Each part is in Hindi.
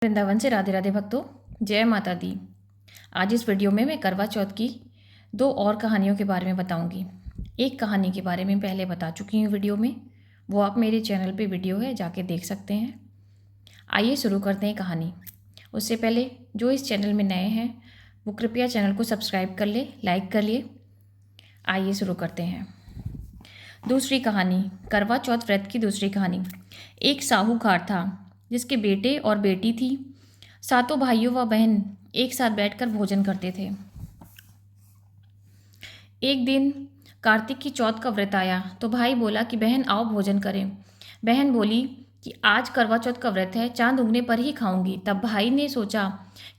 वृंदावन से राधे राधे भक्तों, जय माता दी। आज इस वीडियो में मैं करवा चौथ की दो और कहानियों के बारे में बताऊंगी। एक कहानी के बारे में पहले बता चुकी हूँ वीडियो में, वो आप मेरे चैनल पे वीडियो है, जाके देख सकते हैं। आइए शुरू करते हैं कहानी। उससे पहले जो इस चैनल में नए हैं वो कृपया चैनल को सब्सक्राइब कर ले, लाइक कर लिए। आइए शुरू करते हैं। दूसरी कहानी, करवा चौथ व्रत की दूसरी कहानी। एक साहूकार था जिसके बेटे और बेटी थी। सातों भाइयों व बहन एक साथ बैठकर भोजन करते थे। एक दिन कार्तिक की चौथ का व्रत आया तो भाई बोला कि बहन आओ भोजन करें। बहन बोली कि आज करवा चौथ का व्रत है, चांद उगने पर ही खाऊंगी। तब भाई ने सोचा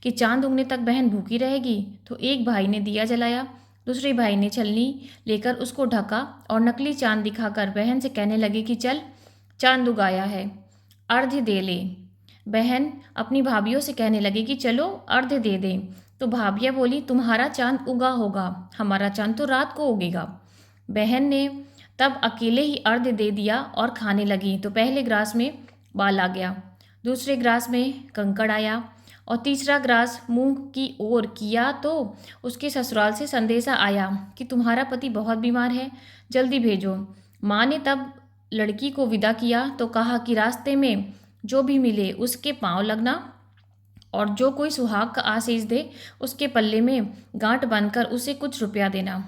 कि चांद उगने तक बहन भूखी रहेगी, तो एक भाई ने दिया जलाया, दूसरे भाई ने छलनी लेकर उसको ढका और नकली चांद दिखाकर बहन से कहने लगे कि चल चांद उगाया है, अर्घ्य दे ले। बहन अपनी भाभीियों से कहने लगी कि चलो अर्घ्य दे दें। तो भाभियाँ बोली तुम्हारा चांद उगा होगा, हमारा चांद तो रात को उगेगा। बहन ने तब अकेले ही अर्घ्य दे दिया और खाने लगी। तो पहले ग्रास में बाल आ गया, दूसरे ग्रास में कंकड़ आया और तीसरा ग्रास मुंह की ओर किया तो उसके ससुराल से संदेशा आया कि तुम्हारा पति बहुत बीमार है, जल्दी भेजो। माँ ने तब लड़की को विदा किया तो कहा कि रास्ते में जो भी मिले उसके पांव लगना और जो कोई सुहाग का आशीष दे उसके पल्ले में गांठ बांधकर उसे कुछ रुपया देना।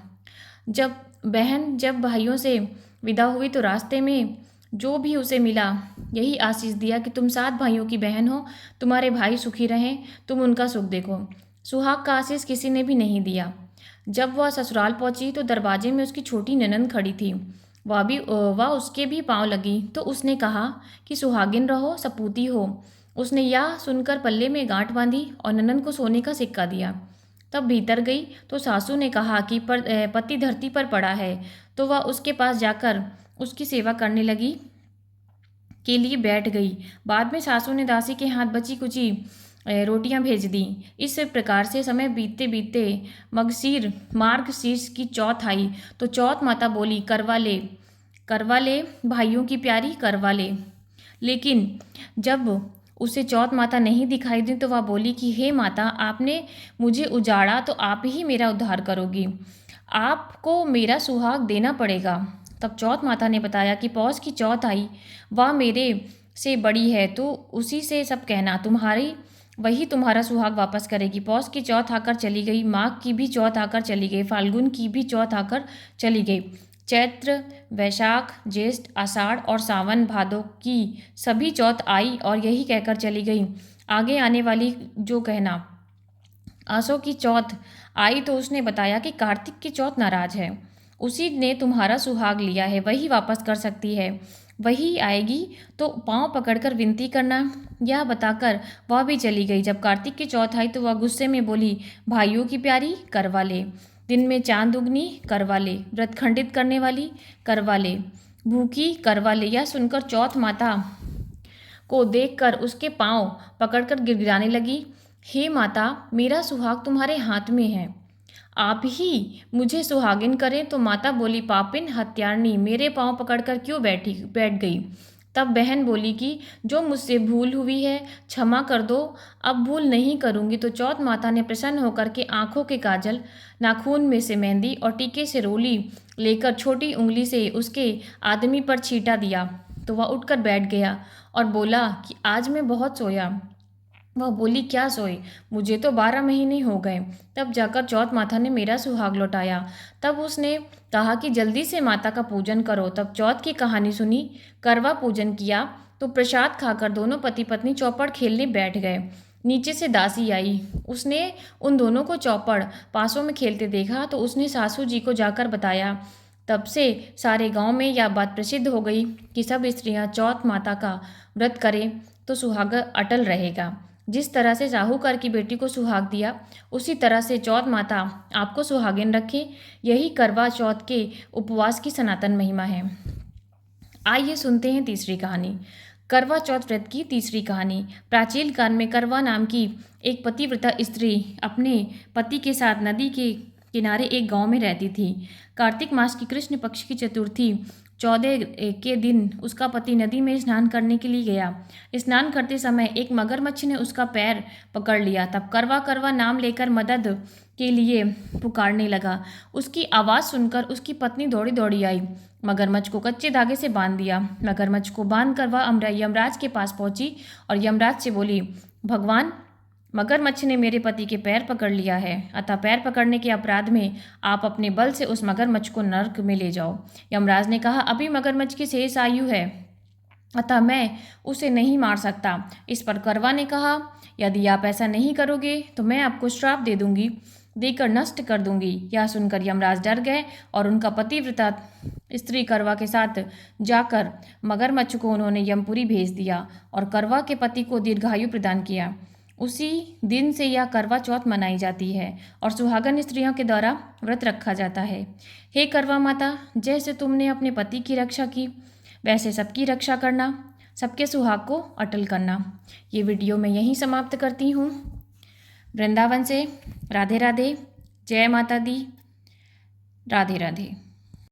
जब भाइयों से विदा हुई तो रास्ते में जो भी उसे मिला यही आशीष दिया कि तुम 7 भाइयों की बहन हो, तुम्हारे भाई सुखी रहें, तुम उनका सुख देखो। सुहाग का आशीष किसी ने भी नहीं दिया। जब वह ससुराल पहुंची तो दरवाजे में उसकी छोटी ननंद खड़ी थी। वह उसके भी पांव लगी तो उसने कहा कि सुहागिन रहो, सपूती हो। उसने यह सुनकर पल्ले में गांठ बांधी और ननंद को सोने का सिक्का दिया। तब भीतर गई तो सासू ने कहा कि पति धरती पर पड़ा है, तो वह उसके पास जाकर उसकी सेवा करने लगी के लिए बैठ गई। बाद में सासू ने दासी के हाथ बची कुची रोटियां भेज दी। इस प्रकार से समय बीतते बीतते मार्गशीर्ष की चौथ आई तो चौथ माता बोली करवा ले भाइयों की प्यारी, करवा ले। लेकिन जब उसे चौथ माता नहीं दिखाई दी तो वह बोली कि हे माता, आपने मुझे उजाड़ा तो आप ही मेरा उद्धार करोगी, आपको मेरा सुहाग देना पड़ेगा। तब चौथ माता ने बताया कि पौष की चौथ आई, वह मेरे से बड़ी है, तो उसी से सब कहना, वही तुम्हारा सुहाग वापस करेगी। पौष की चौथ आकर चली गई, माघ की भी चौथ आकर चली गई, फाल्गुन की भी चौथ आकर चली गई, चैत्र, वैशाख, ज्येष्ठ, आषाढ़ और सावन भादो की सभी चौथ आई और यही कहकर चली गई। आगे आने वाली जो कहना। आसो की चौथ आई तो उसने बताया कि कार्तिक की चौथ नाराज है, उसी ने तुम्हारा सुहाग लिया है, वही वापस कर सकती है, वही आएगी तो पांव पकड़कर विनती करना। यह बताकर वह भी चली गई। जब कार्तिक की चौथ आई तो वह गुस्से में बोली, भाइयों की प्यारी, करवा ले। दिन में चांद उगनी, करवा ले। व्रत खंडित करने वाली, करवा ले। भूखी, करवा ले। यह सुनकर चौथ माता को देखकर उसके पांव पकड़कर गिड़गिड़ाने लगी। हे माता, मेरा सुहाग तुम्हारे हाथ में है, आप ही मुझे सुहागिन करें। तो माता बोली, पापिन हत्यारनी, मेरे पांव पकड़कर क्यों बैठ गई। तब बहन बोली कि जो मुझसे भूल हुई है क्षमा कर दो, अब भूल नहीं करूंगी। तो चौथ माता ने प्रसन्न होकर के आंखों के काजल, नाखून में से मेहंदी और टीके से रोली लेकर छोटी उंगली से उसके आदमी पर छींटा दिया। तो वह उठकर बैठ गया और बोला कि आज मैं बहुत सोया। वह बोली, क्या सोए, मुझे तो 12 महीने हो गए। तब जाकर चौथ माता ने मेरा सुहाग लौटाया। तब उसने कहा कि जल्दी से माता का पूजन करो। तब चौथ की कहानी सुनी, करवा पूजन किया तो प्रसाद खाकर दोनों पति पत्नी चौपड़ खेलने बैठ गए। नीचे से दासी आई, उसने उन दोनों को चौपड़ पासों में खेलते देखा तो उसने सासू जी को जाकर बताया। तब से सारे गांव में यह बात प्रसिद्ध हो गई कि सब स्त्रियां चौथ माता का व्रत करें तो सुहाग अटल रहेगा। जिस तरह से साहूकार की बेटी को सुहाग दिया, उसी तरह से चौथ माता आपको सुहागिन रखे। यही करवा चौथ के उपवास की सनातन महिमा है। आइए सुनते हैं तीसरी कहानी, करवा चौथ व्रत की तीसरी कहानी। प्राचीन काल में करवा नाम की एक पतिव्रता स्त्री अपने पति के साथ नदी के किनारे एक गांव में रहती थी। कार्तिक मास की कृष्ण पक्ष की चतुर्थी 14 के दिन उसका पति नदी में स्नान करने के लिए गया। स्नान करते समय एक मगरमच्छ ने उसका पैर पकड़ लिया। तब करवा करवा नाम लेकर मदद के लिए पुकारने लगा। उसकी आवाज़ सुनकर उसकी पत्नी दौड़ी दौड़ी आई, मगरमच्छ को कच्चे धागे से बांध दिया। मगरमच्छ को बांध कर वह यमराज के पास पहुंची और यमराज से बोली, भगवान, मगरमच्छ ने मेरे पति के पैर पकड़ लिया है, अतः पैर पकड़ने के अपराध में आप अपने बल से उस मगरमच्छ को नरक में ले जाओ। यमराज ने कहा, अभी मगरमच्छ की शेष आयु है, अतः मैं उसे नहीं मार सकता। इस पर करवा ने कहा, यदि आप ऐसा नहीं करोगे तो मैं आपको श्राप देकर नष्ट कर दूंगी। यह सुनकर यमराज डर गए और उनका पतिव्रता स्त्री करवा के साथ जाकर मगरमच्छ को उन्होंने यमपुरी भेज दिया और करवा के पति को दीर्घायु प्रदान किया। उसी दिन से यह करवा चौथ मनाई जाती है और सुहागन स्त्रियों के द्वारा व्रत रखा जाता है। हे करवा माता, जैसे तुमने अपने पति की रक्षा की, वैसे सबकी रक्षा करना, सबके सुहाग को अटल करना। ये वीडियो मैं यहीं समाप्त करती हूँ। वृंदावन से राधे राधे, जय माता दी, राधे राधे।